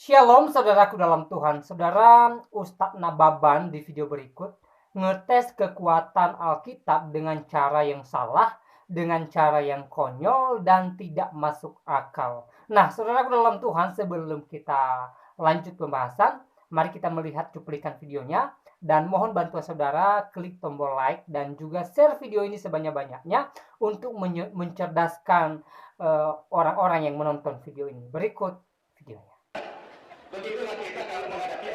Shalom saudaraku dalam Tuhan. Saudara, Ustadz Nababan di video berikut ngetes kekuatan Alkitab dengan cara yang salah, dengan cara yang konyol dan tidak masuk akal. Nah, saudaraku dalam Tuhan, sebelum kita lanjut pembahasan, mari kita melihat cuplikan videonya. Dan mohon bantuan saudara klik tombol like dan juga share video ini sebanyak-banyaknya untuk mencerdaskan orang-orang yang menonton video ini. Berikut videonya. Begitulah kita kalau menghadapi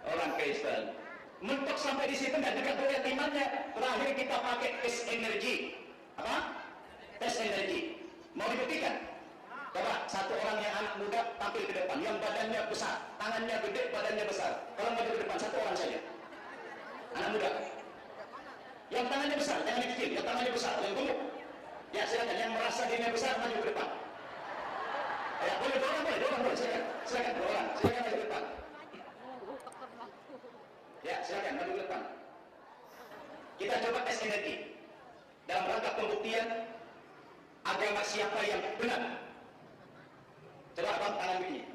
orang Kristen. Mentok sampai di situ nggak juga terlihat imannya. Terakhir kita pakai tes energi. Apa? Tes energi. Mau dibuktikan? Coba satu orang yang anak muda tampil ke depan, yang badannya besar, tangannya gede, badannya besar. Kalau maju ke depan satu orang saja. Anak muda. Yang tangannya besar, jangan yang kecil. Yang tangannya besar, yang gemuk. Ya silakan. Yang merasa dirinya besar maju ke depan. Ya, boleh, silakan dua orang, silakan maju ke depan. Ya, silakan maju ke depan. Kita coba tes energi dalam rangka pembuktian agama siapa yang benar. Coba abang tangan begini,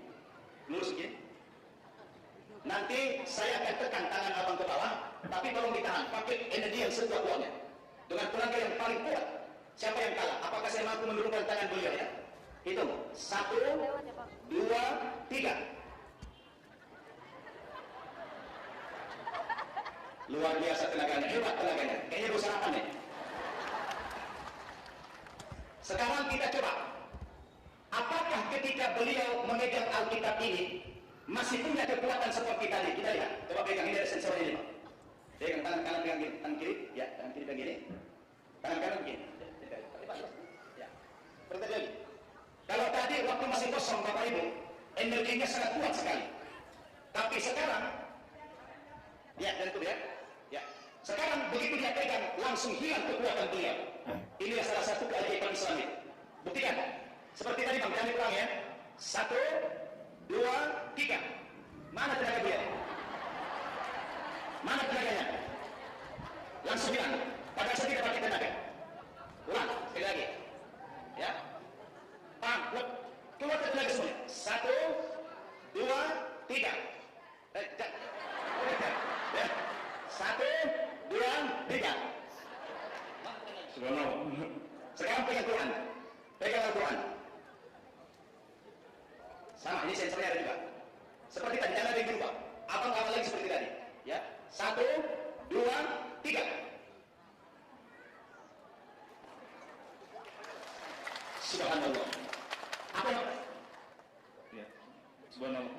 lurus begini. Nanti saya akan tekan tangan abang ke bawah, tapi tolong ditahan, pakai energi yang sekuat-kuatnya. Dengan tenaga yang paling kuat. Siapa yang kalah? Apakah saya mampu menurunkan tangan beliau ya? Hitung. 1, 2, 3. Luar biasa tenaganya, hebat tenaganya. Kayaknya gue sarapan nih. Sekarang kita coba. Apakah ketika beliau memegang Alkitab ini masih punya kekuatan seperti tadi? Kita lihat. Coba pegang, ini ada sensornya ini, Pak. Pegang tangan kanan, pegang gini. Tangan kiri, ya, tangan kiri pegang gini. Tangan kanan begini. Ya. Seperti lagi. Kalau tadi waktu masih kosong Bapak Ibu, energinya sangat kuat sekali. Tapi sekarang, ya dan itu ya, ya. Sekarang begitu dia pegang, langsung hilang kekuatan beliau. Inilah salah satu keajaiban Islam itu. Buktikan. Seperti tadi Bang, jangan diulang ya. 1, 2, 3. Mana tenaga beliau? Mana tenaganya? Langsung hilang. Padahal saya tidak pakai tenaga. Ulang, sekali lagi. Ya. Pam, keluar tenaga semuanya. 1, 2, 3. 1, 2, 3. Subhanallah. Sekarang pegang Quran. Pegang Al-Quran. Sama, ini sensornya ada juga. Seperti tadi, jangan ada yang berubah. Abang awal lagi seperti tadi. Ya. 1, 2, 3. Subhanallah. Apa yang? Ya. Subhanallah.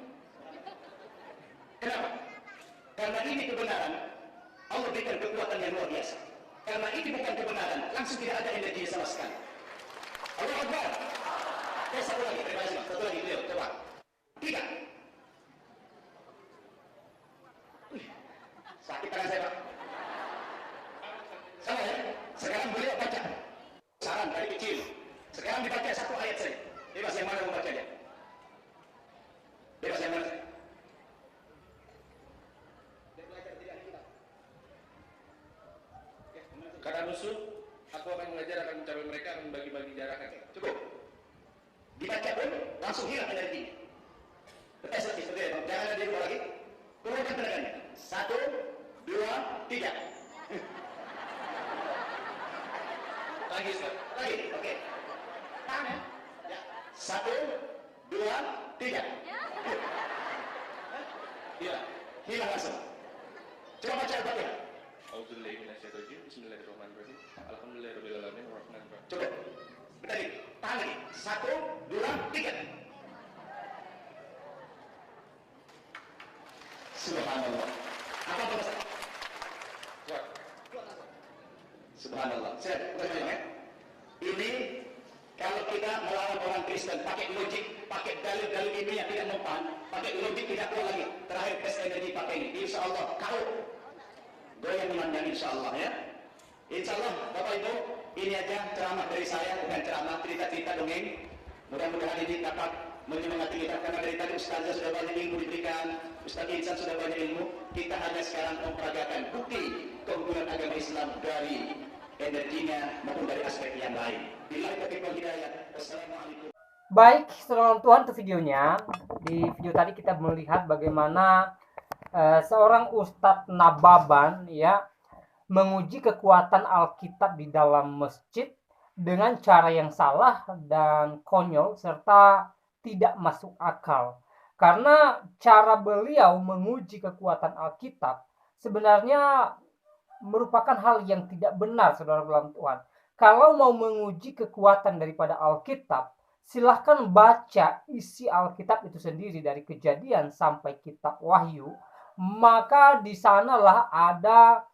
Kenapa? Karena ini kebenaran. Allah berikan kekuatan yang luar biasa. Karena ini bukan kebenaran, langsung tidak ada energi sama sekali. Allah Akbar. Satu lagi, terima kasih. Satu lagi, beliau, coba. 3. Sakit tangan saya, Pak. Salah ya? Sekarang beliau baca. Saran dari kecil. Sekarang dibaca satu ayat saja. Bebas yang mana membacanya? Bebas yang mana? Kata musuh, aku akan mengajar, akan mencapai mereka, akan membagi-bagi jarakan. Cukup. Dibaca pun langsung hilang energi. Tes lagi, jangan ada di luar lagi. Turunkan tenaganya. 1, 2, 3. Lagi, Ustaz. Lagi, oke. Tahan ya. Ya. 1, 2, 3. Iya. Hilang langsung. Coba baca Al-Fatihah. Auzubillahi minasyaitonir rajim. Bismillahirrahmanirrahim. Alhamdulillahirabbil alamin arrahmanir rahim. Coba. Tadi. Tahan lagi. 1, 2, 3. Subhanallah. Apa bahasa? Kuat. Subhanallah. Saya ya. Ini kalau kita melawan orang Kristen pakai logik, pakai dalil-dalil ini yang tidak mempan, pakai logik tidak kuat lagi. Terakhir tes energi pakai ini. Insya Allah kau goyang menandang insya Allah ya. Insya Allah Bapak Ibu, ini aja ceramah dari saya, bukan ceramah, cerita-cerita dongeng. Mudah-mudahan ini dapat menyemangati kita, karena dari tadi Ustazah sudah banyak ilmu diberikan, Ustaz Insan sudah banyak ilmu. Kita hanya sekarang memperagakan bukti keunggulan agama Islam dari energinya maupun dari aspek yang lain. Bila kita hidayah. Wassalamualaikum. Baik, saudara Tuhan, itu videonya. Di video tadi kita melihat bagaimana seorang Ustadz Nababan ya menguji kekuatan Alkitab di dalam masjid dengan cara yang salah dan konyol serta tidak masuk akal. Karena cara beliau menguji kekuatan Alkitab sebenarnya merupakan hal yang tidak benar, saudara dalam Tuhan. Kalau mau menguji kekuatan daripada Alkitab, silahkan baca isi Alkitab itu sendiri dari Kejadian sampai Kitab Wahyu. Maka di sanalah ada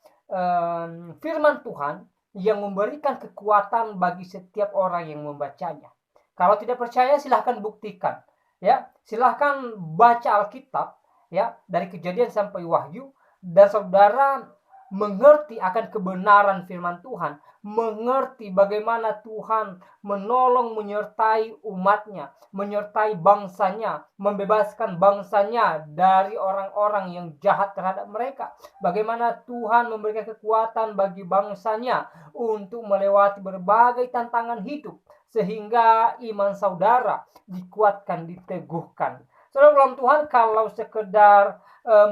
firman Tuhan yang memberikan kekuatan bagi setiap orang yang membacanya. Kalau tidak percaya, silahkan buktikan. Ya, silahkan baca Alkitab ya dari Kejadian sampai Wahyu, dan saudara mengerti akan kebenaran firman Tuhan, mengerti bagaimana Tuhan menolong menyertai umatnya, menyertai bangsanya, membebaskan bangsanya dari orang-orang yang jahat terhadap mereka. Bagaimana Tuhan memberikan kekuatan bagi bangsanya untuk melewati berbagai tantangan hidup, sehingga iman saudara dikuatkan, diteguhkan. Saudara dalam Tuhan, kalau sekedar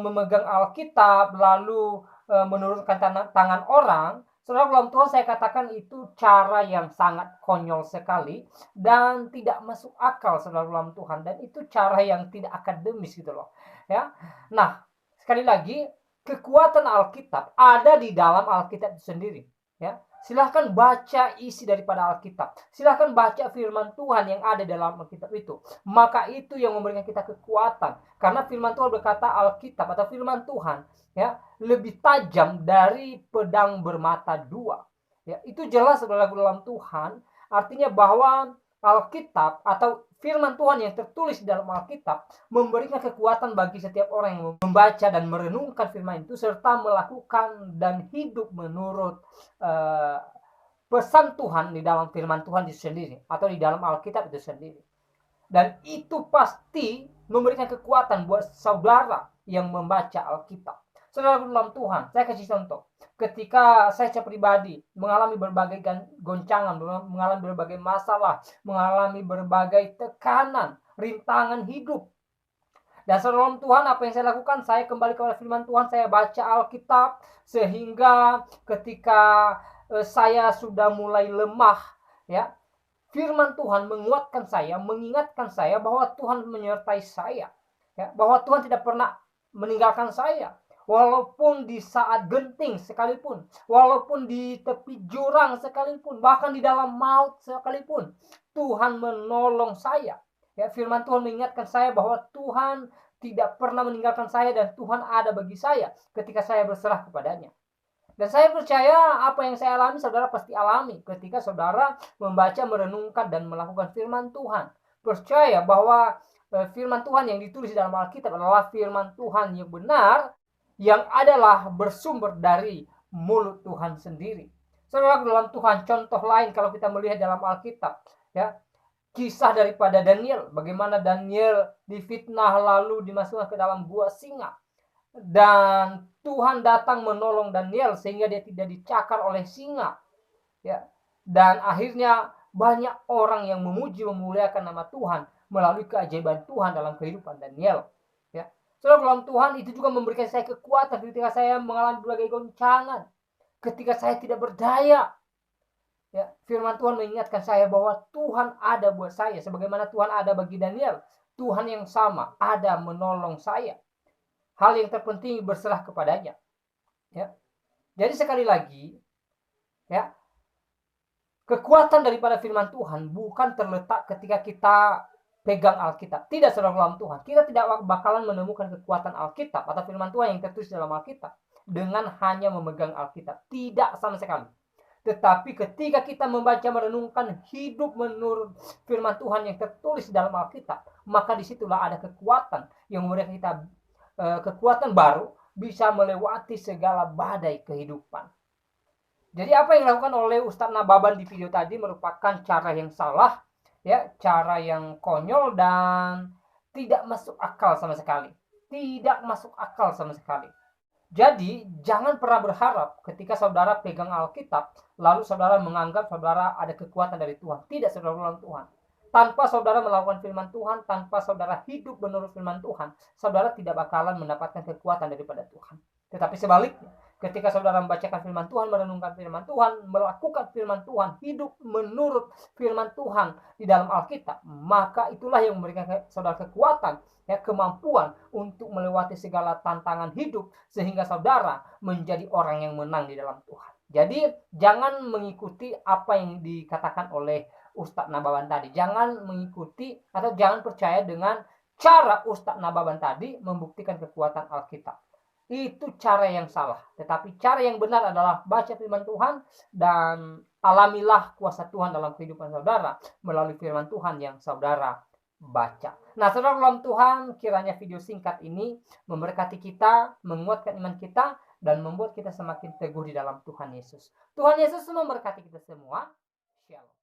memegang Alkitab lalu menurunkan tangan orang, saudara dalam Tuhan, saya katakan itu cara yang sangat konyol sekali dan tidak masuk akal, saudara dalam Tuhan, dan itu cara yang tidak akademis gitu loh ya. Nah, sekali lagi, kekuatan Alkitab ada di dalam Alkitab itu sendiri ya. Silahkan baca isi daripada Alkitab, silahkan baca firman Tuhan yang ada dalam Alkitab itu, maka itu yang memberikan kita kekuatan. Karena firman Tuhan berkata, Alkitab atau firman Tuhan ya lebih tajam dari pedang bermata dua. Ya, itu jelas saudara dalam Tuhan, artinya bahwa Alkitab atau firman Tuhan yang tertulis di dalam Alkitab memberikan kekuatan bagi setiap orang yang membaca dan merenungkan firman itu, serta melakukan dan hidup menurut pesan Tuhan di dalam firman Tuhan itu sendiri, atau di dalam Alkitab itu sendiri. Dan itu pasti memberikan kekuatan buat saudara yang membaca Alkitab. Saudara dalam Tuhan, saya kasih contoh. Ketika saya pribadi mengalami berbagai goncangan, mengalami berbagai masalah, mengalami berbagai tekanan, rintangan hidup. Dan saudara dalam Tuhan, apa yang saya lakukan? Saya kembali kepada firman Tuhan, saya baca Alkitab, sehingga ketika saya sudah mulai lemah, ya, firman Tuhan menguatkan saya, mengingatkan saya bahwa Tuhan menyertai saya, ya, bahwa Tuhan tidak pernah meninggalkan saya. Walaupun di saat genting sekalipun, walaupun di tepi jurang sekalipun, bahkan di dalam maut sekalipun, Tuhan menolong saya. Ya, firman Tuhan mengingatkan saya bahwa Tuhan tidak pernah meninggalkan saya dan Tuhan ada bagi saya ketika saya berserah kepadanya. Dan saya percaya apa yang saya alami, saudara pasti alami ketika saudara membaca, merenungkan, dan melakukan firman Tuhan. Percaya bahwa firman Tuhan yang ditulis dalam Alkitab adalah firman Tuhan yang benar, yang adalah bersumber dari mulut Tuhan sendiri. Saudara dalam Tuhan, contoh lain kalau kita melihat dalam Alkitab, ya, kisah daripada Daniel, bagaimana Daniel difitnah lalu dimasukkan ke dalam gua singa, dan Tuhan datang menolong Daniel sehingga dia tidak dicakar oleh singa, ya. Dan akhirnya banyak orang yang memuji, memuliakan nama Tuhan melalui keajaiban Tuhan dalam kehidupan Daniel, ya. Saudara dalam Tuhan, itu juga memberikan saya kekuatan ketika saya mengalami berbagai goncangan, ketika saya tidak berdaya. Ya, firman Tuhan mengingatkan saya bahwa Tuhan ada buat saya, sebagaimana Tuhan ada bagi Daniel. Tuhan yang sama ada menolong saya. Hal yang terpenting berserah kepadanya. Ya. Jadi sekali lagi, ya, kekuatan daripada firman Tuhan bukan terletak ketika kita pegang Alkitab. Tidak, saudara dalam Tuhan. Kita tidak bakalan menemukan kekuatan Alkitab atau firman Tuhan yang tertulis dalam Alkitab dengan hanya memegang Alkitab. Tidak sama sekali. Tetapi ketika kita membaca, merenungkan, hidup menurut firman Tuhan yang tertulis dalam Alkitab, maka disitulah ada kekuatan yang memberikan kita kekuatan baru, bisa melewati segala badai kehidupan. Jadi apa yang dilakukan oleh Ustadz Nababan di video tadi merupakan cara yang salah, ya, cara yang konyol dan tidak masuk akal sama sekali. Tidak masuk akal sama sekali. Jadi jangan pernah berharap ketika saudara pegang Alkitab lalu saudara menganggap saudara ada kekuatan dari Tuhan. Tidak, saudara dalam Tuhan. Tanpa saudara melakukan firman Tuhan, tanpa saudara hidup menurut firman Tuhan, saudara tidak bakalan mendapatkan kekuatan daripada Tuhan. Tetapi sebaliknya, ketika saudara membacakan firman Tuhan, merenungkan firman Tuhan, melakukan firman Tuhan, hidup menurut firman Tuhan di dalam Alkitab, maka itulah yang memberikan saudara kekuatan, ya, kemampuan untuk melewati segala tantangan hidup, sehingga saudara menjadi orang yang menang di dalam Tuhan. Jadi jangan mengikuti apa yang dikatakan oleh Ustadz Nababan tadi. Jangan mengikuti atau jangan percaya dengan cara Ustadz Nababan tadi membuktikan kekuatan Alkitab. Itu cara yang salah. Tetapi cara yang benar adalah baca firman Tuhan dan alamilah kuasa Tuhan dalam kehidupan saudara melalui firman Tuhan yang saudara baca. Nah, saudara dalam Tuhan, kiranya video singkat ini memberkati kita, menguatkan iman kita, dan membuat kita semakin teguh di dalam Tuhan Yesus. Tuhan Yesus memberkati kita semua. Shalom.